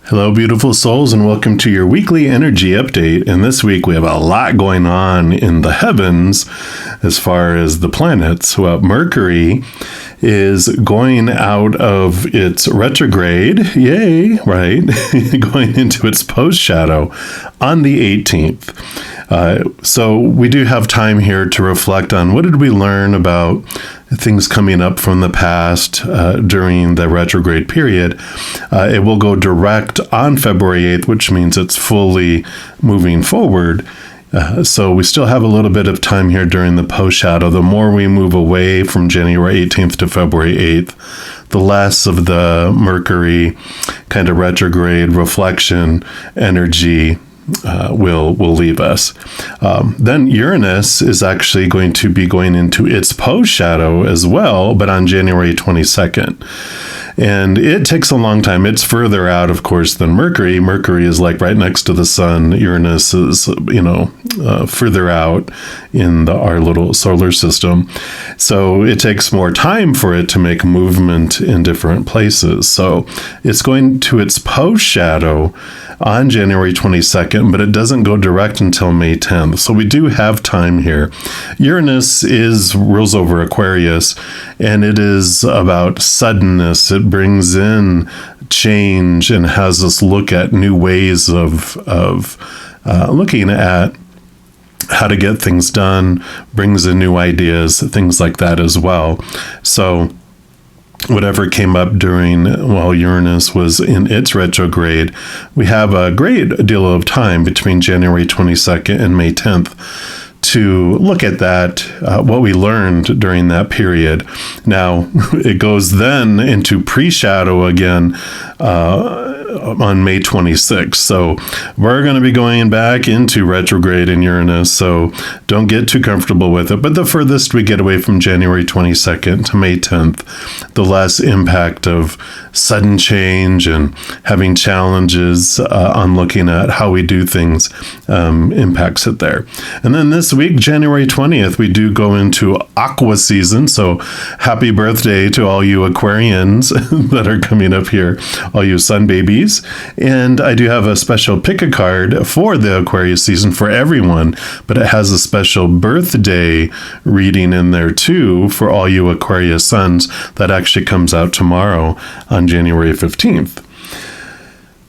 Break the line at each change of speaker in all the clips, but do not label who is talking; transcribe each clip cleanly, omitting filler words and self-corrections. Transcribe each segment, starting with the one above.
Hello, beautiful souls, and welcome to your weekly energy update. And this week we have a lot going on in the heavens as far as the planets. Well, Mercury is going out of its retrograde, yay, right? Going into its post-shadow on the 18th. So we do have time here to reflect on what did we learn about things coming up from the past during the retrograde period. It will go direct on February 8th, which means it's fully moving forward. So we still have a little bit of time here during the post-shadow. The more we move away from January 18th to February 8th, the less of the Mercury kind of retrograde reflection energy will leave us. Then Uranus is actually going to be going into its post-shadow as well, but on January 22nd. And it takes a long time. It's further out, of course, than Mercury. Mercury is like right next to the sun. Uranus is, further out in our little solar system. So it takes more time for it to make movement in different places. So it's going to its post-shadow on January 22nd, but it doesn't go direct until May 10th. So we do have time here. Uranus rules over Aquarius, and it is about suddenness. It brings in change and has us look at new ways of looking at how to get things done, brings in new ideas, things like that as well. So whatever came up while Uranus was in its retrograde, we have a great deal of time between January 22nd and May 10th to look at that, what we learned during that period. Now, it goes then into pre-shadow again on May 26th. So we're going to be going back into retrograde in Uranus, so don't get too comfortable with it. But the furthest we get away from January 22nd to May 10th, the less impact of sudden change and having challenges on looking at how we do things impacts it there. And then this week, January 20th, we do go into Aqua season. So happy birthday to all you Aquarians that are coming up here, all you sun babies. And I do have a special pick a card for the Aquarius season for everyone, but it has a special birthday reading in there too for all you Aquarius suns. That actually comes out tomorrow on January 15th.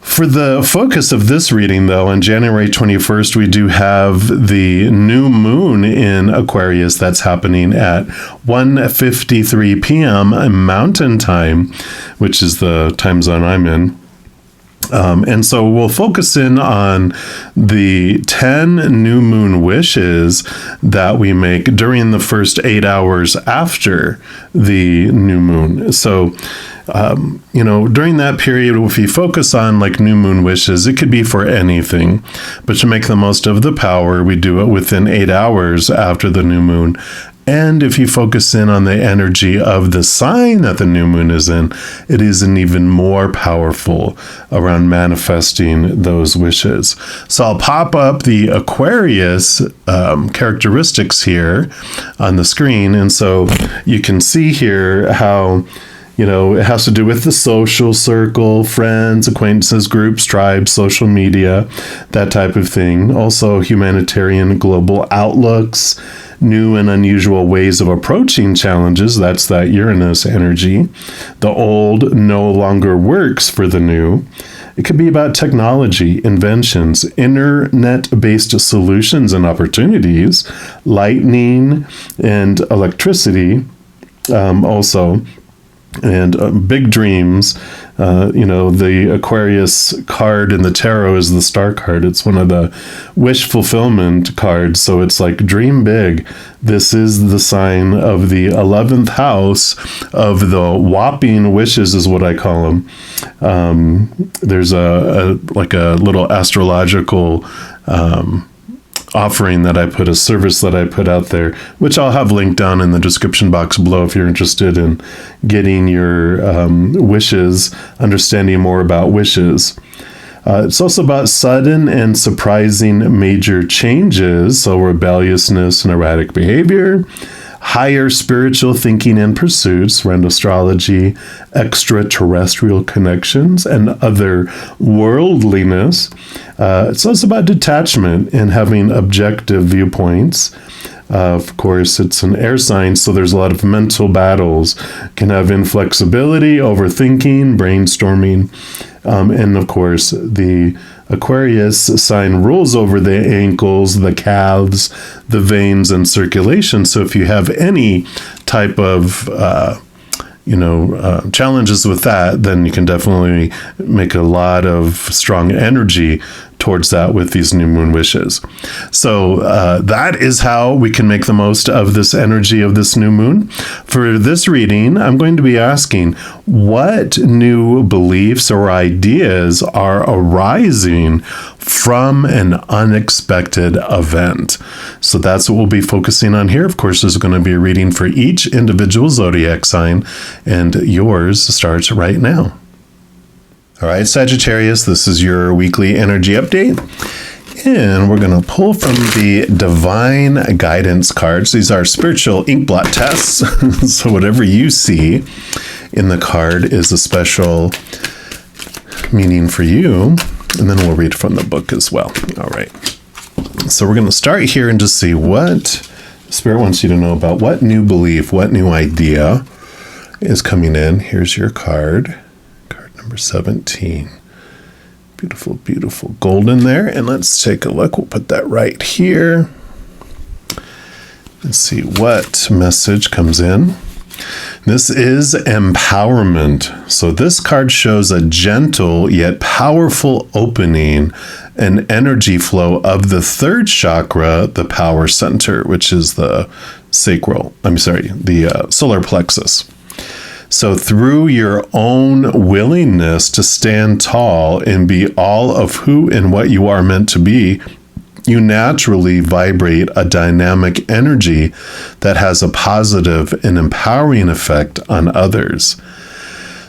For the focus of this reading, though, on January 21st, we do have the new moon in Aquarius that's happening at 1:53 p.m. Mountain Time, which is the time zone I'm in. And so we'll focus in on the 10 new moon wishes that we make during the first 8 hours after the new moon. So, during that period, if you focus on like new moon wishes, it could be for anything. But to make the most of the power, we do it within 8 hours after the new moon. And if you focus in on the energy of the sign that the new moon is in, it is an even more powerful around manifesting those wishes. So I'll pop up the Aquarius characteristics here on the screen. And so you can see here how it has to do with the social circle, friends, acquaintances, groups, tribes, social media, that type of thing. Also humanitarian global outlooks, new and unusual ways of approaching challenges. That's that Uranus energy. The old no longer works for the new. It could be about technology, inventions, internet-based solutions and opportunities, lightning and electricity also. And big dreams. The Aquarius card in the tarot is the star card. It's one of the wish fulfillment cards. So it's like dream big. This is the sign of the 11th house of the whopping wishes is what I call them. There's a little astrological offering a service that I put out there, which I'll have linked down in the description box below if you're interested in getting your wishes, understanding more about wishes. It's also about sudden and surprising major changes, so rebelliousness and erratic behavior, higher spiritual thinking and pursuits around astrology, extraterrestrial connections, and other worldliness. So it's about detachment and having objective viewpoints. Of course, it's an air sign, so there's a lot of mental battles. Can have inflexibility, overthinking, brainstorming, and of course, the Aquarius sign rules over the ankles, the calves, the veins, and circulation. So if you have any type of challenges with that, then you can definitely make a lot of strong energy towards that with these new moon wishes. So that is how we can make the most of this energy of this new moon. For this reading, I'm going to be asking, what new beliefs or ideas are arising from an unexpected event? So that's what we'll be focusing on here. Of course, there's going to be a reading for each individual zodiac sign, and yours starts right now. All right, Sagittarius, this is your weekly energy update. And we're going to pull from the Divine Guidance cards. These are spiritual ink blot tests. So whatever you see in the card is a special meaning for you. And then we'll read from the book as well. All right. So we're going to start here and just see what Spirit wants you to know about what new belief, what new idea is coming in. Here's your card. Number 17. Beautiful, beautiful golden there. And let's take a look. We'll put that right here. Let's see what message comes in. This is empowerment. So this card shows a gentle yet powerful opening and energy flow of the third chakra, the power center, which is the solar plexus. So through your own willingness to stand tall and be all of who and what you are meant to be, you naturally vibrate a dynamic energy that has a positive and empowering effect on others.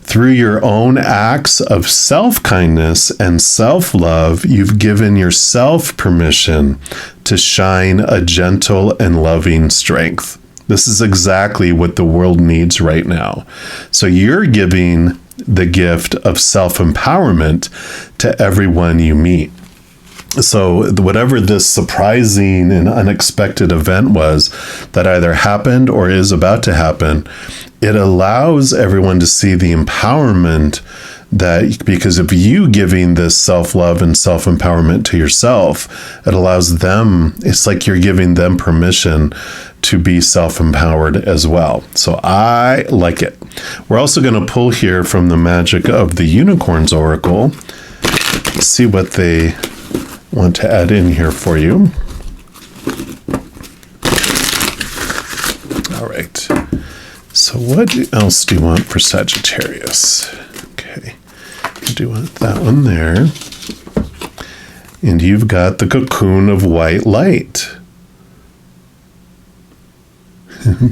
Through your own acts of self-kindness and self-love, you've given yourself permission to shine a gentle and loving strength. This is exactly what the world needs right now. So you're giving the gift of self-empowerment to everyone you meet. So whatever this surprising and unexpected event was that either happened or is about to happen, it allows everyone to see the empowerment that, because of you giving this self-love and self-empowerment to yourself, it allows them, it's like you're giving them permission to be self-empowered as well. So I like it. We're also going to pull here from the magic of the Unicorns Oracle, see what they want to add in here for you. All right. So what else do you want for Sagittarius? Okay. You do want that one there. And you've got the cocoon of white light.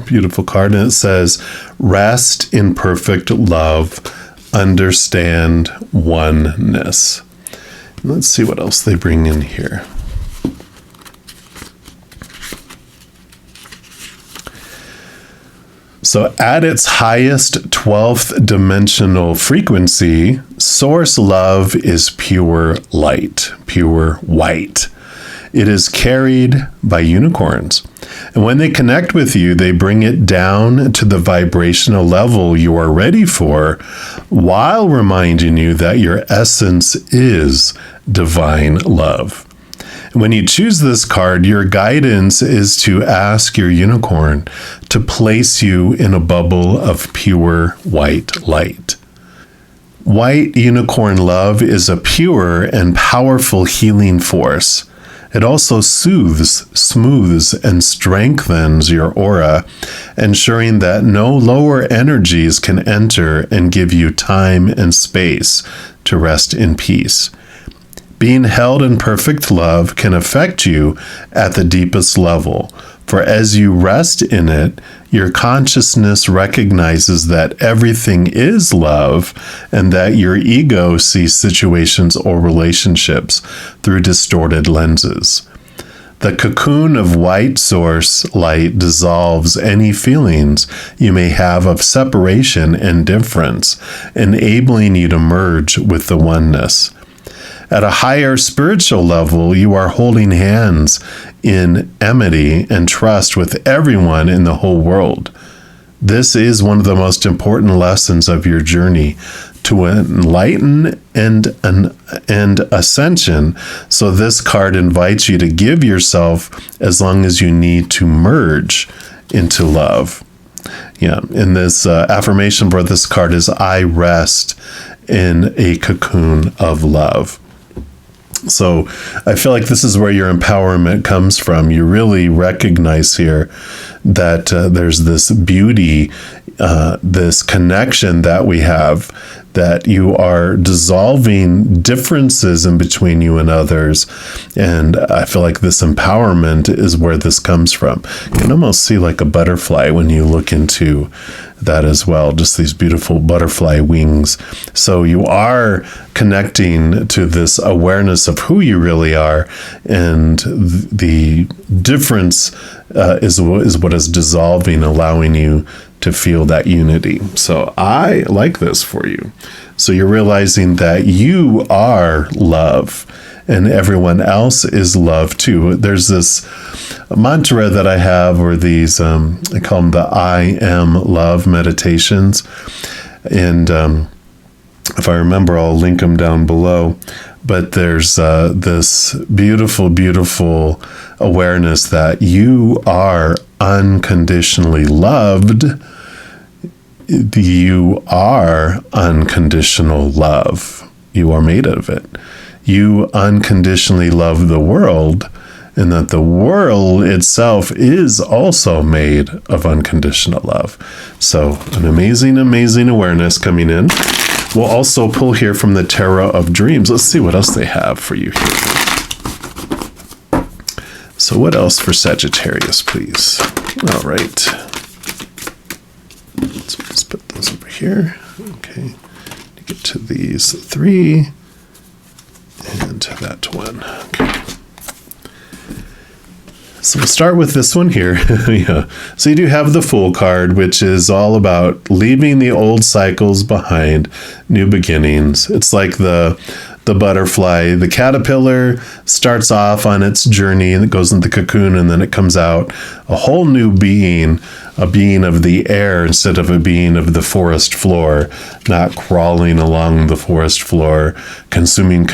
Beautiful card. And it says, rest in perfect love, understand oneness. And let's see what else they bring in here. So at its highest 12th dimensional frequency, source love is pure light, pure white. It is carried by unicorns. And when they connect with you, they bring it down to the vibrational level you are ready for, while reminding you that your essence is divine love. When you choose this card, your guidance is to ask your unicorn to place you in a bubble of pure white light. White unicorn love is a pure and powerful healing force. It also soothes, smooths, and strengthens your aura, ensuring that no lower energies can enter and give you time and space to rest in peace. Being held in perfect love can affect you at the deepest level, for as you rest in it, your consciousness recognizes that everything is love and that your ego sees situations or relationships through distorted lenses. The cocoon of white source light dissolves any feelings you may have of separation and difference, enabling you to merge with the oneness. At a higher spiritual level, you are holding hands in amity and trust with everyone in the whole world. This is one of the most important lessons of your journey to enlighten and ascension. So this card invites you to give yourself as long as you need to merge into love. Yeah, and this affirmation for this card is, I rest in a cocoon of love. So I feel like this is where your empowerment comes from. You really recognize here that there's this beauty, this connection that we have, that you are dissolving differences in between you and others. And I feel like this empowerment is where this comes from. You can almost see like a butterfly when you look into that as well, just these beautiful butterfly wings. So you are connecting to this awareness of who you really are, and the difference is what is dissolving, allowing you to feel that unity. So I like this for you. So you're realizing that you are love and everyone else is love too. There's this mantra that I have, or these, I call them the I am love meditations. And if I remember, I'll link them down below. But there's this beautiful, beautiful awareness that you are unconditionally loved. You are unconditional love. You are made of it. You unconditionally love the world, and that the world itself is also made of unconditional love. So an amazing, amazing awareness coming in. We'll also pull here from the Tarot of Dreams. Let's see what else they have for you here. So what else for Sagittarius, please? All right. So let's put those over here. Okay. To get to these three and that one. Okay. So we'll start with this one here. Yeah. So you do have the Fool card, which is all about leaving the old cycles behind, new beginnings. It's like the butterfly. The caterpillar starts off on its journey and it goes into the cocoon, and then it comes out a whole new being, a being of the air instead of a being of the forest floor, not crawling along the forest floor, consuming,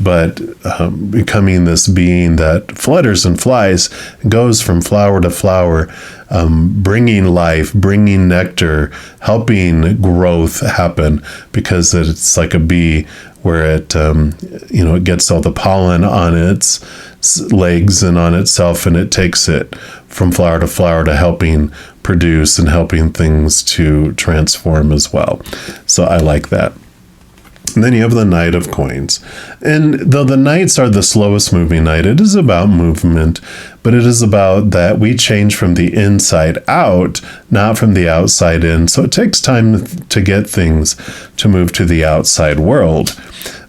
but becoming this being that flutters and flies, goes from flower to flower, bringing life, bringing nectar, helping growth happen, because it's like a bee where it, it gets all the pollen on its legs and on itself, and it takes it from flower to helping produce and helping things to transform as well. So I like that. And then you have the Knight of Coins. And though the Knights are the slowest moving knight, it is about movement, but it is about that we change from the inside out, not from the outside in. So it takes time to get things to move to the outside world.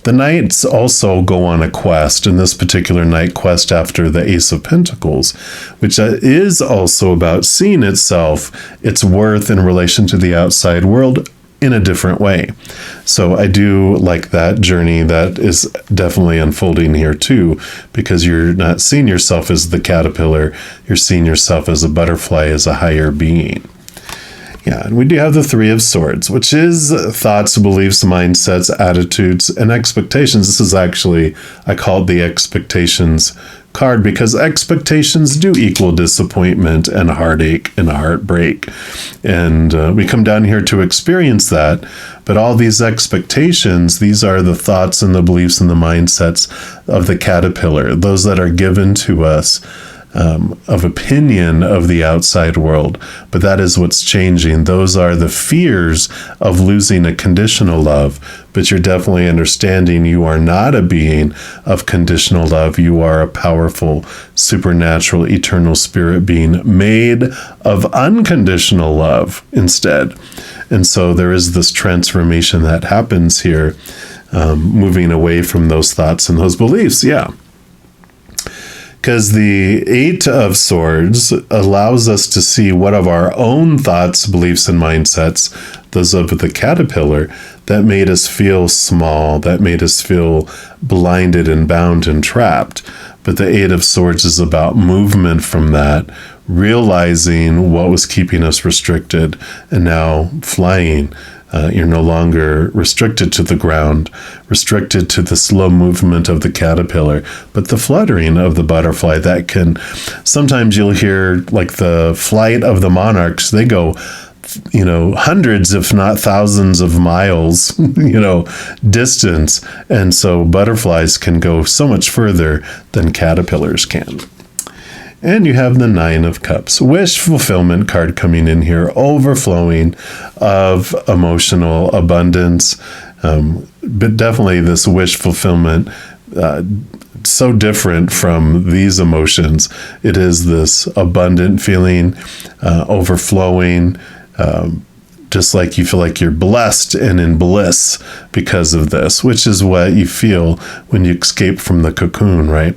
The Knights also go on a quest, in this particular Knight quest after the Ace of Pentacles, which is also about seeing itself, its worth in relation to the outside world in a different way. So I do like that journey that is definitely unfolding here too, because you're not seeing yourself as the caterpillar, you're seeing yourself as a butterfly, as a higher being. Yeah, and we do have the Three of Swords, which is thoughts, beliefs, mindsets, attitudes, and expectations. This is actually, I call it the expectations card, because expectations do equal disappointment and heartache and heartbreak. And we come down here to experience that. But all these expectations, these are the thoughts and the beliefs and the mindsets of the caterpillar, those that are given to us of opinion of the outside world. But that is what's changing. Those are the fears of losing a conditional love. But you're definitely understanding you are not a being of conditional love. You are a powerful, supernatural, eternal spirit being made of unconditional love instead. And so there is this transformation that happens here, moving away from those thoughts and those beliefs. Yeah. because the Eight of Swords allows us to see what of our own thoughts, beliefs, and mindsets, those of the caterpillar, that made us feel small, that made us feel blinded and bound and trapped. But the Eight of Swords is about movement from that, realizing what was keeping us restricted, and now flying. You're no longer restricted to the ground, restricted to the slow movement of the caterpillar, but the fluttering of the butterfly. That can, sometimes you'll hear like the flight of the monarchs, they go, hundreds, if not thousands of miles, distance. And so butterflies can go so much further than caterpillars can. And you have the Nine of Cups, wish fulfillment card coming in here, overflowing of emotional abundance. But definitely this wish fulfillment, so different from these emotions. It is this abundant feeling, overflowing, just like you feel like you're blessed and in bliss because of this, which is what you feel when you escape from the cocoon, right?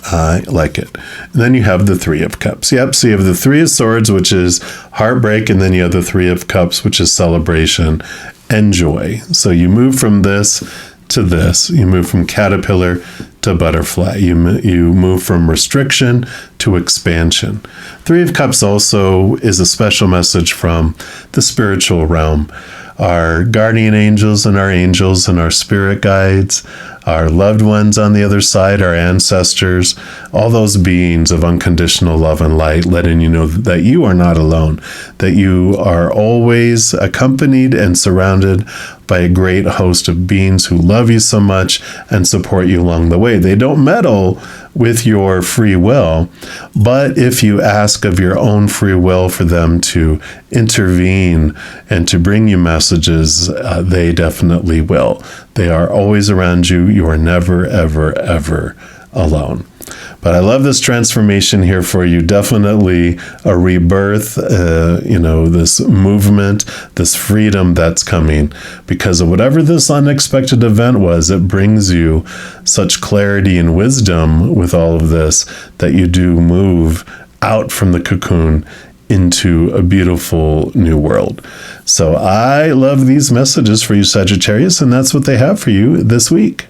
I like it. And then you have the Three of Cups. Yep, so you have the Three of Swords, which is heartbreak, and then you have the Three of Cups, which is celebration and joy. So you move from this to this. You move from caterpillar to butterfly. You move from restriction to expansion. Three of Cups also is a special message from the spiritual realm. Our guardian angels and our spirit guides, our loved ones on the other side, our ancestors, all those beings of unconditional love and light, letting you know that you are not alone, that you are always accompanied and surrounded by a great host of beings who love you so much and support you along the way. They don't meddle with your free will, but if you ask of your own free will for them to intervene and to bring you messages, they definitely will. They are always around you. You are never, ever, ever alone. But I love this transformation here for you. Definitely a rebirth, this movement, this freedom that's coming because of whatever this unexpected event was. It brings you such clarity and wisdom with all of this that you do move out from the cocoon into a beautiful new world. So I love these messages for you, Sagittarius, and that's what they have for you this week.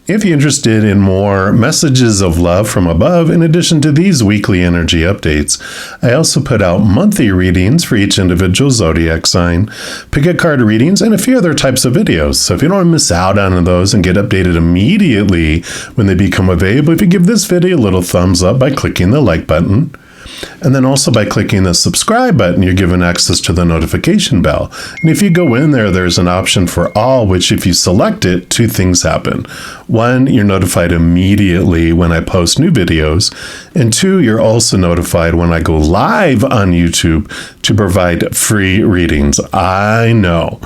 If you're interested in more messages of love from above, in addition to these weekly energy updates, I also put out monthly readings for each individual zodiac sign, pick-a card readings, and a few other types of videos. So if you don't want to miss out on those and get updated immediately when they become available, if you give this video a little thumbs up by clicking the like button, and then also by clicking the subscribe button, you're given access to the notification bell. And if you go in there, there's an option for all, which if you select it, two things happen. One, you're notified immediately when I post new videos. And two, you're also notified when I go live on YouTube to provide free readings. I know.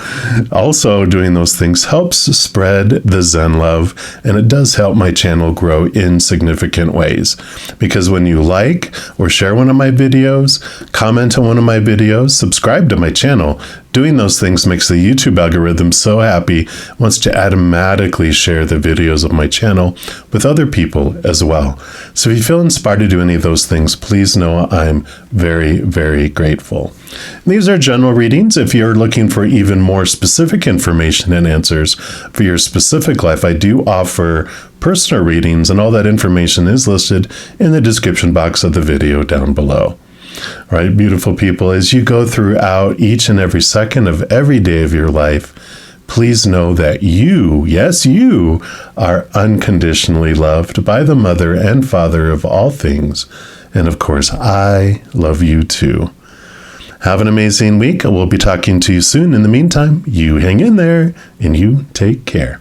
Also, doing those things helps spread the Zen love, and it does help my channel grow in significant ways. Because when you like or share one of my videos, comment on one of my videos, subscribe to my channel, doing those things makes the YouTube algorithm so happy, it wants to automatically share the videos of my channel with other people as well. So if you feel inspired to do any of those things, please know I'm very, very grateful. These are general readings. If you're looking for even more specific information and answers for your specific life, I do offer personal readings, and all that information is listed in the description box of the video down below. All right, beautiful people, as you go throughout each and every second of every day of your life, please know that you, yes, you, are unconditionally loved by the Mother and Father of all things. And of course, I love you too. Have an amazing week. We'll be talking to you soon. In the meantime, you hang in there and you take care.